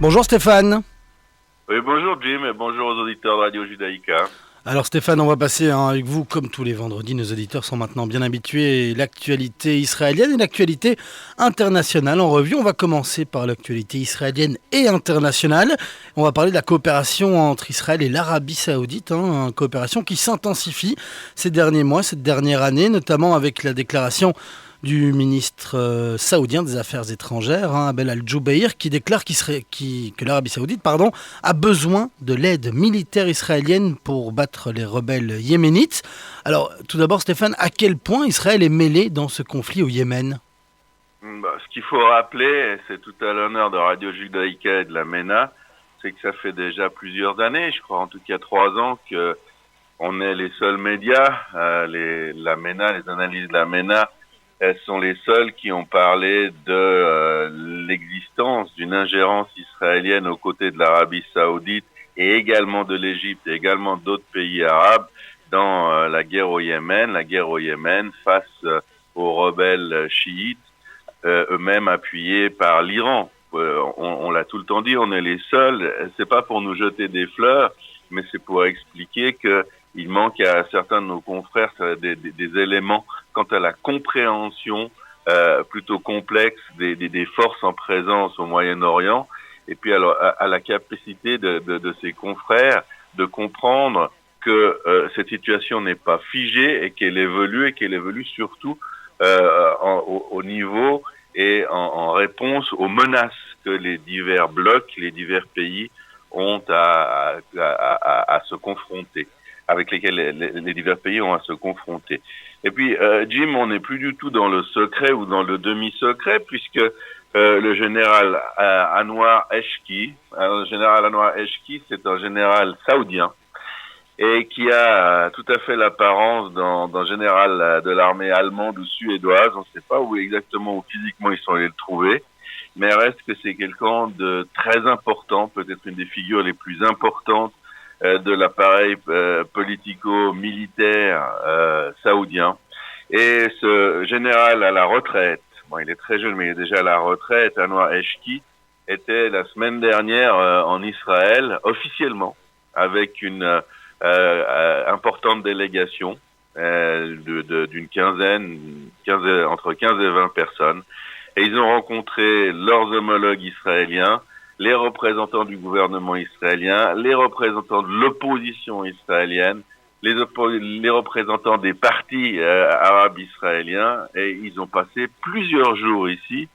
Bonjour Stéphane. Oui, bonjour Jim et bonjour aux auditeurs de Radio Judaïka. Alors Stéphane, on va passer avec vous, comme tous les vendredis, nos auditeurs sont maintenant bien habitués, l'actualité israélienne et l'actualité internationale en revue. On va commencer par l'actualité israélienne et internationale. On va parler de la coopération entre Israël et l'Arabie Saoudite, une coopération qui s'intensifie ces derniers mois, cette dernière année, notamment avec la déclaration du ministre saoudien des Affaires étrangères, Abel Al-Jubeir, qui déclare que l'Arabie Saoudite a besoin de l'aide militaire israélienne pour battre les rebelles yéménites. Alors, tout d'abord, Stéphane, à quel point Israël est mêlé dans ce conflit au Yémen? Ce qu'il faut rappeler, et c'est tout à l'honneur de Radio Judaïka et de la MENA, c'est que ça fait déjà plusieurs années, je crois en tout cas 3 ans, que on est les seuls médias, la MENA, les analyses de la MENA, elles sont les seuls qui ont parlé de l'existence d'une ingérence israélienne aux côtés de l'Arabie Saoudite et également de l'Égypte et également d'autres pays arabes dans la guerre au Yémen face aux rebelles chiites, eux-mêmes appuyés par l'Iran. On l'a tout le temps dit, on est les seuls. C'est pas pour nous jeter des fleurs, mais c'est pour expliquer que il manque à certains de nos confrères des éléments quant à la compréhension plutôt complexe des forces en présence au Moyen-Orient, et puis alors à la capacité de ces confrères de comprendre que cette situation n'est pas figée et qu'elle évolue surtout au niveau et en réponse aux menaces que les divers blocs, les divers pays ont à se confronter, avec lesquels les divers pays ont à se confronter. Et puis, Jim, on n'est plus du tout dans le secret ou dans le demi-secret, puisque le général Anwar Eshki, c'est un général saoudien, et qui a tout à fait l'apparence d'un général de l'armée allemande ou suédoise. On ne sait pas où physiquement ils sont allés le trouver, mais reste que c'est quelqu'un de très important, peut-être une des figures les plus importantes de l'appareil politico-militaire saoudien. Et ce général à la retraite, bon, il est très jeune, mais il est déjà à la retraite, Anwar Eshki, était la semaine dernière en Israël, officiellement, avec une importante délégation d'une entre 15 et 20 personnes. Et ils ont rencontré leurs homologues israéliens, les représentants du gouvernement israélien, les représentants de l'opposition israélienne, les représentants des partis arabes israéliens, et ils ont passé plusieurs jours ici,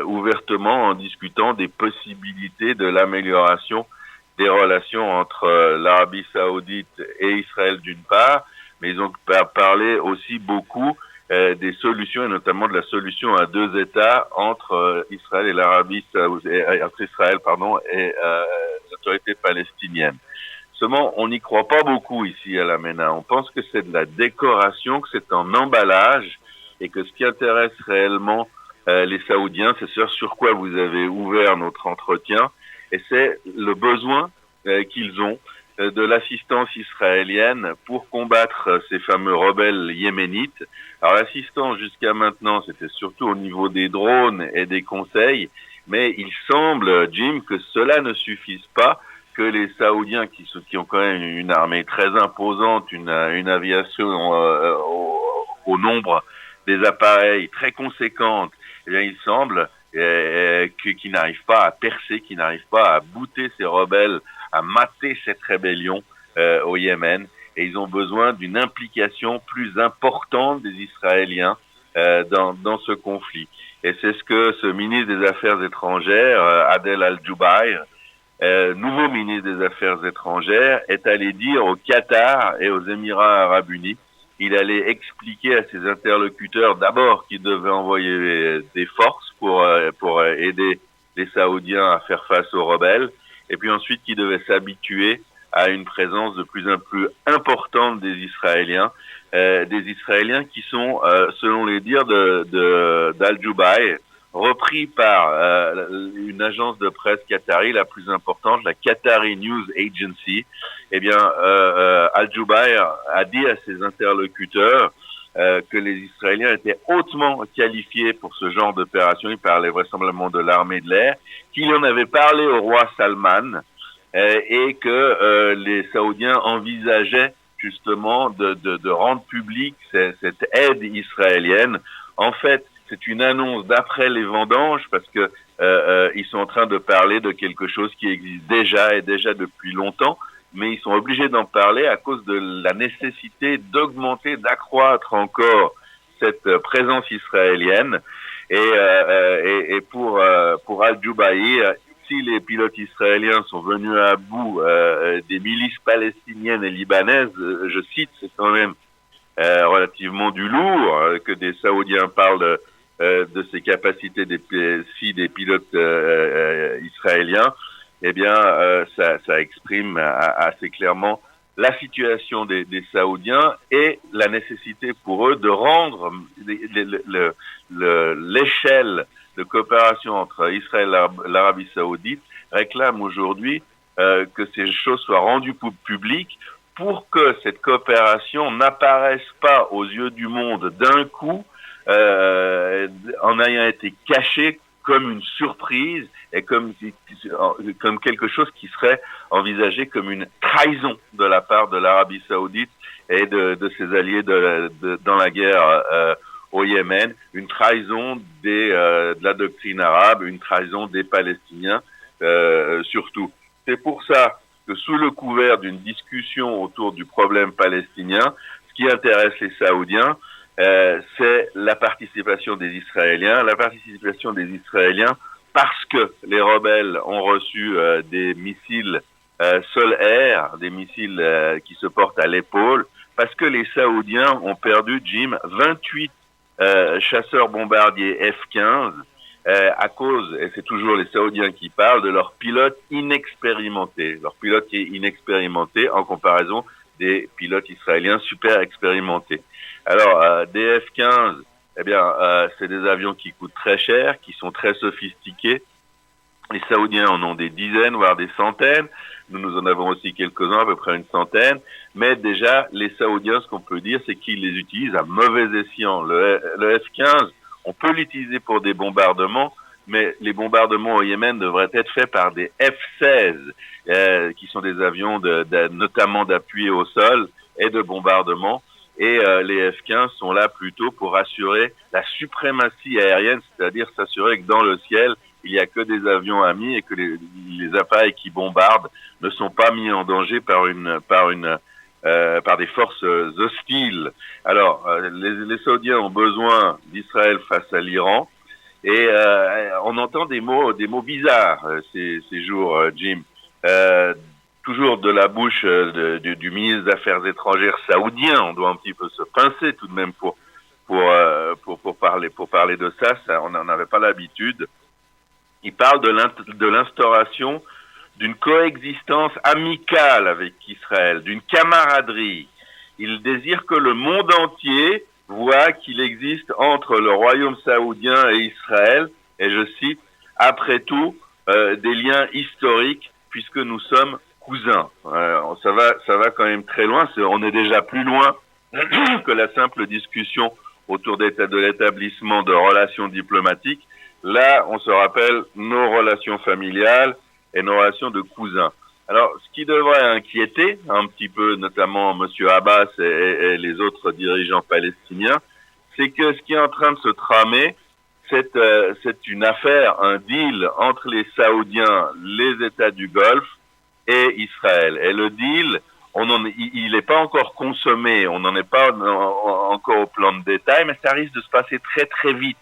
ouvertement en discutant des possibilités de l'amélioration des relations entre l'Arabie Saoudite et Israël d'une part, mais ils ont parlé aussi beaucoup des solutions, et notamment de la solution à 2 États entre Israël et l'Arabie Saoudite, entre Israël, et l'autorité palestinienne. Seulement, on n'y croit pas beaucoup ici à la MENA. On pense que c'est de la décoration, que c'est un emballage, et que ce qui intéresse réellement les Saoudiens, c'est sur quoi vous avez ouvert notre entretien, et c'est le besoin qu'ils ont de l'assistance israélienne pour combattre ces fameux rebelles yéménites. Alors l'assistance jusqu'à maintenant, c'était surtout au niveau des drones et des conseils, mais il semble, Jim, que cela ne suffise pas, que les Saoudiens, qui ont quand même une armée très imposante, une aviation au nombre des appareils très conséquente, eh bien il semble qu'ils n'arrivent pas à percer, qu'ils n'arrivent pas à bouter ces rebelles, à mater cette rébellion au Yémen, et ils ont besoin d'une implication plus importante des Israéliens dans ce conflit. Et c'est ce que ce ministre des Affaires étrangères, Adel Al-Jubeir, nouveau ministre des Affaires étrangères, est allé dire au Qatar et aux Émirats arabes unis. Il allait expliquer à ses interlocuteurs d'abord qu'il devait envoyer des forces pour aider les Saoudiens à faire face aux rebelles, et puis ensuite qu'il devait s'habituer à une présence de plus en plus importante des Israéliens qui sont, selon les dires d'Al-Jubeir, repris par une agence de presse qatari, la plus importante, la Qatari News Agency. Eh bien, Al-Jubeir a dit à ses interlocuteurs que les Israéliens étaient hautement qualifiés pour ce genre d'opération. Il parlait vraisemblablement de l'armée de l'air, qu'il en avait parlé au roi Salman et que les Saoudiens envisageaient justement de rendre publique cette aide israélienne. En fait, c'est une annonce d'après les vendanges parce que ils sont en train de parler de quelque chose qui existe déjà et déjà depuis longtemps, mais ils sont obligés d'en parler à cause de la nécessité d'augmenter, d'accroître encore cette présence israélienne. Et pour Al-Jubaïr, si les pilotes israéliens sont venus à bout des milices palestiniennes et libanaises, je cite, c'est quand même relativement du lourd que des Saoudiens parlent de ces capacités des pilotes israéliens. Eh bien, ça exprime assez clairement la situation des Saoudiens et la nécessité pour eux de rendre l'échelle de coopération entre Israël et l'Arabie Saoudite réclame aujourd'hui que ces choses soient rendues publiques pour que cette coopération n'apparaisse pas aux yeux du monde d'un coup en ayant été cachée comme une surprise et comme quelque chose qui serait envisagé comme une trahison de la part de l'Arabie Saoudite et de ses alliés dans la guerre au Yémen, une trahison de la doctrine arabe, une trahison des Palestiniens surtout. C'est pour ça que sous le couvert d'une discussion autour du problème palestinien, ce qui intéresse les Saoudiens, c'est la participation des Israéliens. La participation des Israéliens parce que les rebelles ont reçu des missiles sol-air, des missiles qui se portent à l'épaule, parce que les Saoudiens ont perdu, Jim, 28 chasseurs bombardiers F-15 à cause, et c'est toujours les Saoudiens qui parlent, de leurs pilotes inexpérimentés. Leurs pilotes inexpérimentés en comparaison des pilotes israéliens super expérimentés. Alors, des F-15, eh bien, c'est des avions qui coûtent très cher, qui sont très sophistiqués. Les Saoudiens en ont des dizaines, voire des centaines. Nous en avons aussi quelques-uns, à peu près une centaine. Mais déjà, les Saoudiens, ce qu'on peut dire, c'est qu'ils les utilisent à mauvais escient. Le F-15, on peut l'utiliser pour des bombardements, mais les bombardements au Yémen devraient être faits par des F-16, qui sont des avions notamment d'appui au sol et de bombardement. Et les F-15 sont là plutôt pour assurer la suprématie aérienne, c'est-à-dire s'assurer que dans le ciel, il n'y a que des avions amis et que les appareils qui bombardent ne sont pas mis en danger par des forces hostiles. Alors, les Saoudiens ont besoin d'Israël face à l'Iran et on entend des mots bizarres ces jours, Jim. Toujours de la bouche du ministre des Affaires étrangères saoudien, on doit un petit peu se pincer tout de même pour parler de ça, on n'en avait pas l'habitude. Il parle de l'instauration d'une coexistence amicale avec Israël, d'une camaraderie. Il désire que le monde entier voit qu'il existe entre le royaume saoudien et Israël, et je cite, après tout, des liens historiques puisque nous sommes cousins. Ça va quand même très loin. On est déjà plus loin que la simple discussion autour de l'établissement de relations diplomatiques. Là, on se rappelle nos relations familiales et nos relations de cousins. Alors, ce qui devrait inquiéter un petit peu, notamment M. Abbas et les autres dirigeants palestiniens, c'est que ce qui est en train de se tramer, c'est une affaire, un deal entre les Saoudiens, les États du Golfe et Israël. Et le deal, il n'est pas encore consommé, on n'en est pas encore au plan de détail, mais ça risque de se passer très très vite.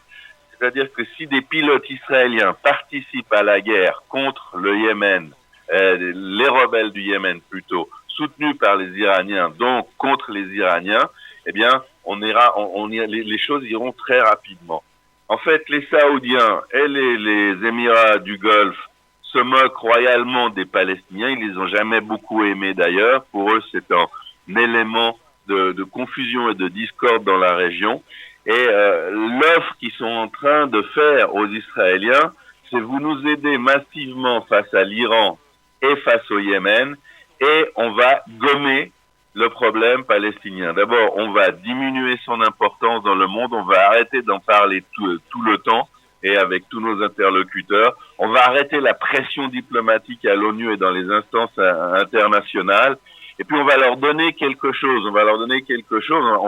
C'est-à-dire que si des pilotes israéliens participent à la guerre contre le Yémen, les rebelles du Yémen plutôt, soutenus par les Iraniens, donc contre les Iraniens, eh bien, les choses iront très rapidement. En fait, les Saoudiens et les Émirats du Golfe se moquent royalement des Palestiniens. Ils les ont jamais beaucoup aimés d'ailleurs. Pour eux, c'est un élément de confusion et de discorde dans la région. Et l'offre qu'ils sont en train de faire aux Israéliens, c'est vous nous aidez massivement face à l'Iran et face au Yémen, et on va gommer le problème palestinien. D'abord, on va diminuer son importance dans le monde, on va arrêter d'en parler tout le temps et avec tous nos interlocuteurs. On va arrêter la pression diplomatique à l'ONU et dans les instances internationales. Et puis on va leur donner quelque chose, on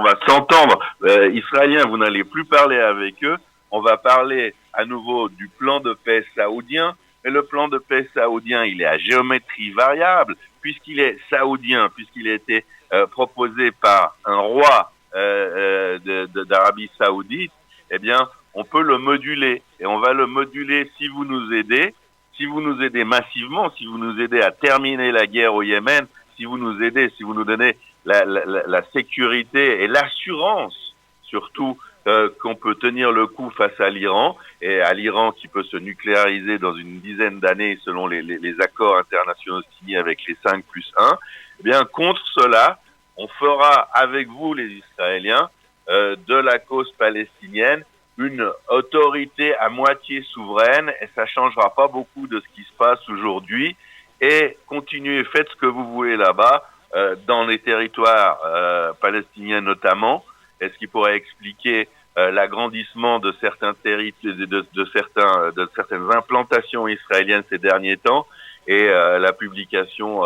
va s'entendre. Israéliens, vous n'allez plus parler avec eux, on va parler à nouveau du plan de paix saoudien. Mais le plan de paix saoudien, il est à géométrie variable, puisqu'il est saoudien, puisqu'il a été proposé par un roi d'Arabie saoudite. Eh bien, on peut le moduler. Et on va le moduler si vous nous aidez massivement, si vous nous aidez à terminer la guerre au Yémen, si vous nous donnez la sécurité et l'assurance, surtout, qu'on peut tenir le coup face à l'Iran, et à l'Iran qui peut se nucléariser dans une dizaine d'années selon les accords internationaux signés avec les 5+1, eh bien, contre cela, on fera avec vous, les Israéliens, de la cause palestinienne une autorité à moitié souveraine, et ça changera pas beaucoup de ce qui se passe aujourd'hui, et continuez, faites ce que vous voulez là-bas, dans les territoires palestiniens notamment, et ce qui pourrait expliquer l'agrandissement de certains territoires, de certaines implantations israéliennes ces derniers temps, et la publication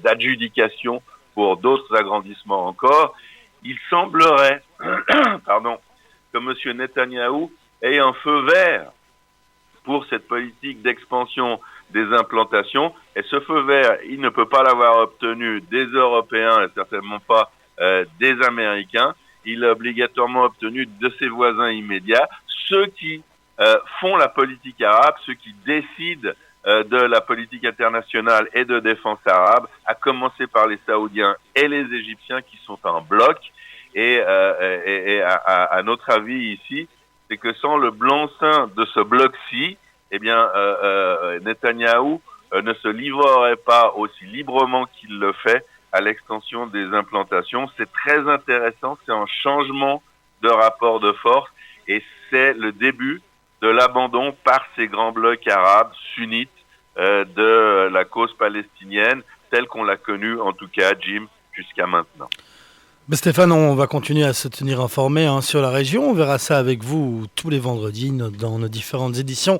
d'adjudications pour d'autres agrandissements encore. Il semblerait, que M. Netanyahou ait un feu vert pour cette politique d'expansion des implantations, et ce feu vert, il ne peut pas l'avoir obtenu des Européens et certainement pas des Américains. Il l'a obligatoirement obtenu de ses voisins immédiats, ceux qui font la politique arabe, ceux qui décident de la politique internationale et de défense arabe, à commencer par les Saoudiens et les Égyptiens qui sont en bloc. Et à notre avis ici, c'est que sans le blanc-seing de ce bloc-ci, eh bien, Netanyahou ne se livrerait pas aussi librement qu'il le fait à l'extension des implantations. C'est très intéressant, c'est un changement de rapport de force et c'est le début de l'abandon par ces grands blocs arabes sunnites de la cause palestinienne telle qu'on l'a connue, en tout cas, Jim, jusqu'à maintenant. Mais Stéphane, on va continuer à se tenir informé sur la région. On verra ça avec vous tous les vendredis dans nos différentes éditions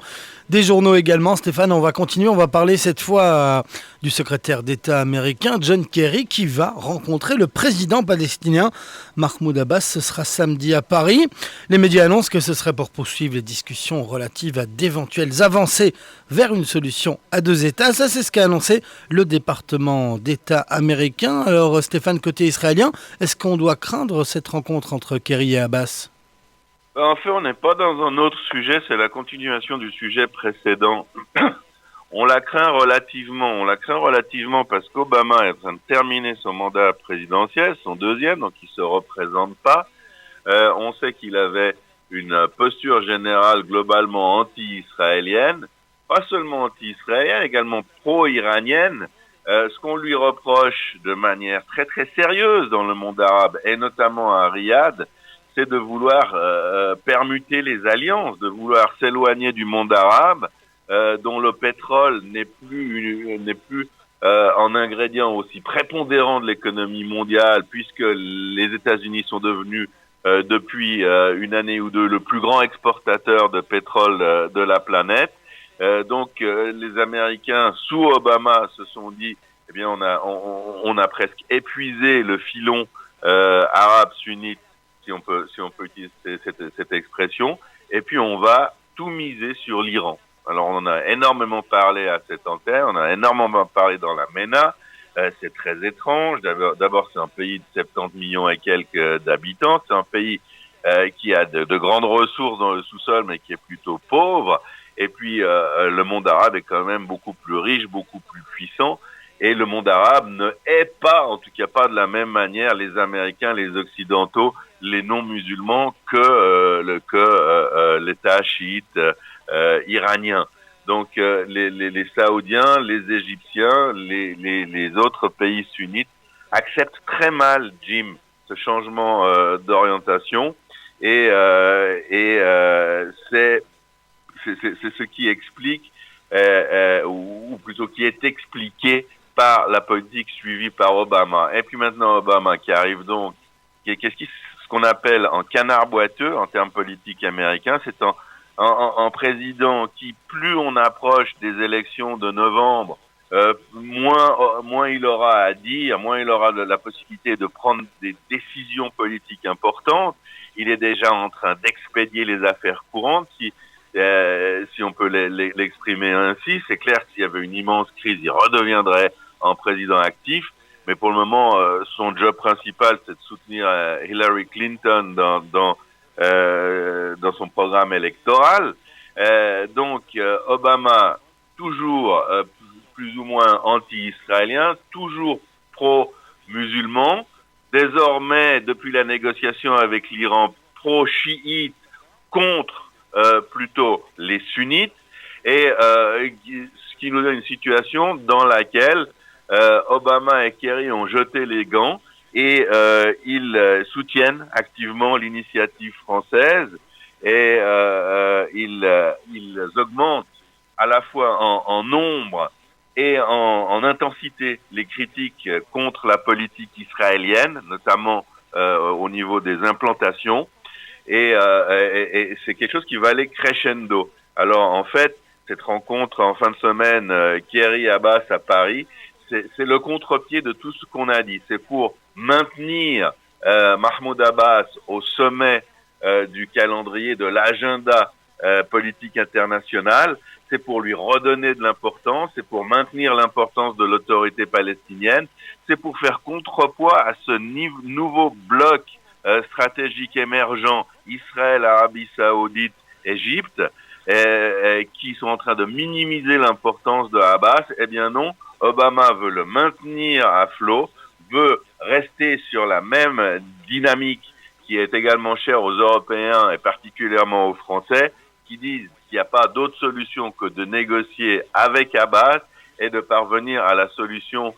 des journaux également. Stéphane, on va continuer. On va parler cette fois du secrétaire d'État américain John Kerry qui va rencontrer le président palestinien Mahmoud Abbas. Ce sera samedi à Paris. Les médias annoncent que ce serait pour poursuivre les discussions relatives à d'éventuelles avancées vers une solution à deux États. Ça, c'est ce qu'a annoncé le département d'État américain. Alors Stéphane, côté israélien, est-ce qu'on doit craindre cette rencontre entre Kerry et Abbas ? En fait, on n'est pas dans un autre sujet, c'est la continuation du sujet précédent. On la craint relativement parce qu'Obama est en train de terminer son mandat présidentiel, son deuxième, donc il se représente pas. On sait qu'il avait une posture générale globalement anti-israélienne, pas seulement anti-israélienne, également pro-iranienne. Ce qu'on lui reproche de manière très très sérieuse dans le monde arabe, et notamment à Riyad, c'est de vouloir permuter les alliances, de vouloir s'éloigner du monde arabe, dont le pétrole n'est plus en ingrédient aussi prépondérant de l'économie mondiale, puisque les États-Unis sont devenus depuis une année ou deux le plus grand exportateur de pétrole de la planète. Donc les Américains sous Obama se sont dit, eh bien on a presque épuisé le filon arabe sunnite, si on peut utiliser cette expression, et puis on va tout miser sur l'Iran. Alors on en a énormément parlé à cette antenne, on a énormément parlé dans la MENA, c'est très étrange. D'abord c'est un pays de 70 millions et quelques d'habitants, c'est un pays qui a de grandes ressources dans le sous-sol mais qui est plutôt pauvre, et puis le monde arabe est quand même beaucoup plus riche, beaucoup plus puissant, et le monde arabe ne hait pas, en tout cas pas de la même manière, les Américains, les Occidentaux, les non-musulmans que l'État chiite iranien. Donc les Saoudiens, les Égyptiens, les autres pays sunnites acceptent très mal, Jim, ce changement d'orientation, et c'est ce qui explique, ou plutôt qui est expliqué par la politique suivie par Obama. Et puis maintenant Obama qui arrive donc, ce qu'on appelle en canard boiteux en termes politiques américains, c'est en président qui, plus on approche des élections de novembre, moins il aura à dire, moins il aura la possibilité de prendre des décisions politiques importantes. Il est déjà en train d'expédier les affaires courantes, si on peut l'exprimer ainsi. C'est clair que s'il y avait une immense crise, il redeviendrait en président actif. Mais pour le moment, son job principal, c'est de soutenir Hillary Clinton dans son programme électoral. Donc, Obama, toujours plus ou moins anti-israélien, toujours pro-musulman. Désormais, depuis la négociation avec l'Iran, pro-chiite contre plutôt les sunnites. Et ce qui nous donne une situation dans laquelle Obama et Kerry ont jeté les gants et ils soutiennent activement l'initiative française et ils augmentent à la fois en nombre et en intensité les critiques contre la politique israélienne, notamment au niveau des implantations, et c'est quelque chose qui va aller crescendo. Alors en fait, cette rencontre en fin de semaine, Kerry-Abbas à Paris, c'est le contre-pied de tout ce qu'on a dit. C'est pour maintenir Mahmoud Abbas au sommet du calendrier, de l'agenda politique international. C'est pour lui redonner de l'importance, c'est pour maintenir l'importance de l'autorité palestinienne, c'est pour faire contrepoids à ce nouveau bloc stratégique émergent, Israël, Arabie Saoudite, Égypte, qui sont en train de minimiser l'importance de Abbas. Eh bien non, Obama veut le maintenir à flot, veut rester sur la même dynamique qui est également chère aux Européens et particulièrement aux Français, qui disent qu'il n'y a pas d'autre solution que de négocier avec Abbas et de parvenir à la solution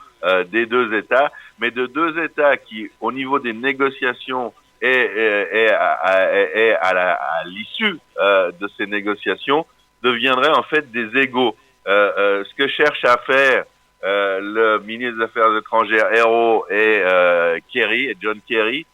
des deux États, mais de deux États qui, au niveau des négociations et à l'issue de ces négociations, deviendraient en fait des égaux. Ce que cherche à faire le ministre des Affaires étrangères Herro et John Kerry,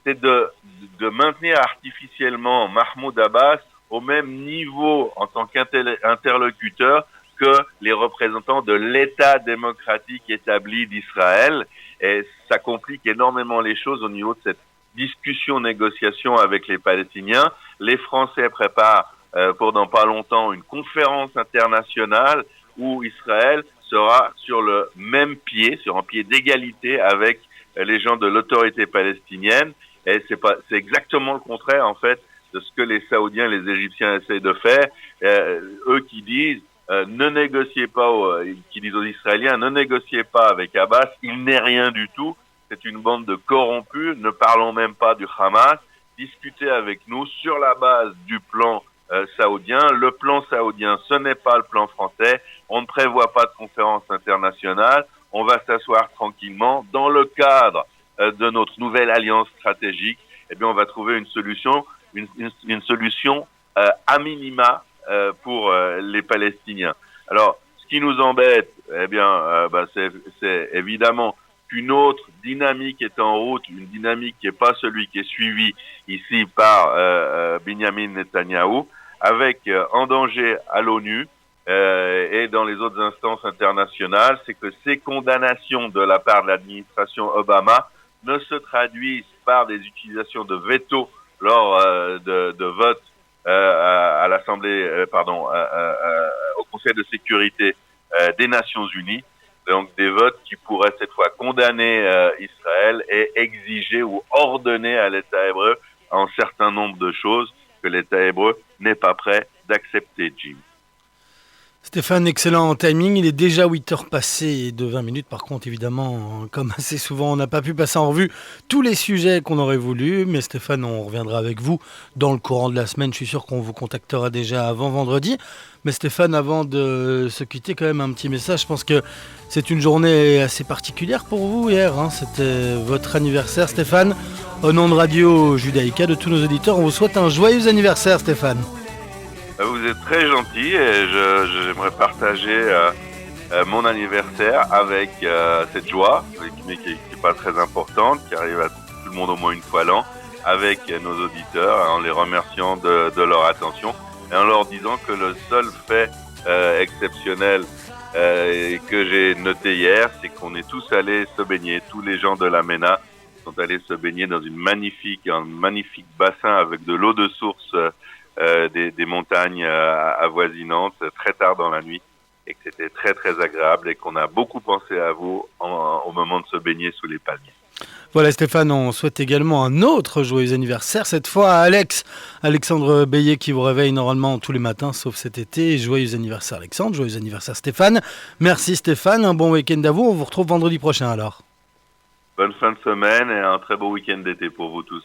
c'est de maintenir artificiellement Mahmoud Abbas au même niveau en tant qu'interlocuteur que les représentants de l'État démocratique établi d'Israël. Et ça complique énormément les choses au niveau de cette négociation avec les Palestiniens. Les Français préparent pour dans pas longtemps une conférence internationale où Israël sera sur le même pied, sur un pied d'égalité avec les gens de l'autorité palestinienne. Et c'est exactement le contraire, en fait, de ce que les Saoudiens, les Égyptiens essayent de faire. Eux qui disent, ne négociez pas, qui disent aux Israéliens, ne négociez pas avec Abbas, il n'est rien du tout. C'est une bande de corrompus, ne parlons même pas du Hamas. Discutez avec nous sur la base du plan saoudien. Le plan saoudien, ce n'est pas le plan français. On ne prévoit pas de conférence internationale. On va s'asseoir tranquillement dans le cadre de notre nouvelle alliance stratégique. Eh bien, on va trouver une solution, une solution à minima pour les Palestiniens. Alors, ce qui nous embête, eh bien, c'est évidemment qu'une autre dynamique est en route, une dynamique qui n'est pas celui qui est suivi ici par Benjamin Netanyahou, avec en danger à l'ONU et dans les autres instances internationales, c'est que ces condamnations de la part de l'administration Obama ne se traduisent par des utilisations de veto lors de votes à l'Assemblée, au Conseil de sécurité des Nations Unies. Donc des votes qui pourraient cette fois condamner Israël et exiger ou ordonner à l'État hébreu un certain nombre de choses que l'État hébreu n'est pas prêt d'accepter, Jim. Stéphane, excellent timing. Il est déjà 8h passées de 20 minutes. Par contre, évidemment, comme assez souvent, on n'a pas pu passer en revue tous les sujets qu'on aurait voulu. Mais Stéphane, on reviendra avec vous dans le courant de la semaine. Je suis sûr qu'on vous contactera déjà avant vendredi. Mais Stéphane, avant de se quitter, quand même un petit message. Je pense que c'est une journée assez particulière pour vous hier. C'était votre anniversaire, Stéphane. Au nom de Radio Judaïka, de tous nos auditeurs, on vous souhaite un joyeux anniversaire, Stéphane. Vous êtes très gentil et j'aimerais partager mon anniversaire avec cette joie, mais qui n'est pas très importante, qui arrive à tout le monde au moins une fois l'an, avec nos auditeurs, en les remerciant de leur attention et en leur disant que le seul fait exceptionnel que j'ai noté hier, c'est qu'on est tous allés se baigner, tous les gens de la MENA sont allés se baigner dans un magnifique bassin avec de l'eau de source des montagnes avoisinantes très tard dans la nuit, et que c'était très très agréable et qu'on a beaucoup pensé à vous au moment de se baigner sous les palmiers. Voilà Stéphane, on souhaite également un autre joyeux anniversaire, cette fois à Alexandre Beillet qui vous réveille normalement tous les matins sauf cet été. Joyeux anniversaire Alexandre, joyeux anniversaire Stéphane. Merci Stéphane, un bon week-end à vous, on vous retrouve vendredi prochain alors. Bonne fin de semaine et un très beau week-end d'été pour vous tous.